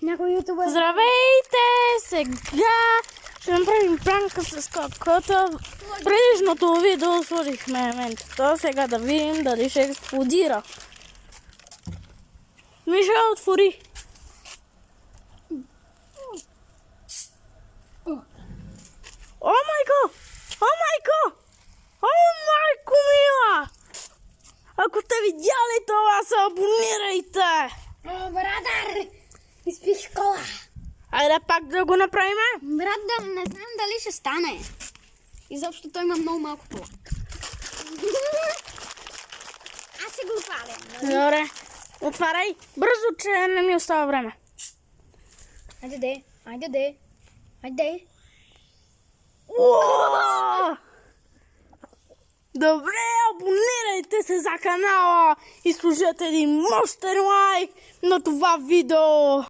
някой ютубър. Здравейте! Сега ще направим пранка с капката. В предишното видео сложихме ментата. Сега да видим дали ще експлодира. Миша, отвори. О майко! О майко! О майко мила! Ако сте видяли това, се абонирайте! О, братър! Изпих кола. Айде пак да го направим. Брат, да не знам дали ще стане. Изобщо той има много малко кола. Аз ще го отварям. Добре, отваряй. Бързо, че не ми остава време. Айде де, айде де, айде. Уау! Добре, абонирайте се за канала и служете един мощен лайк на това видео.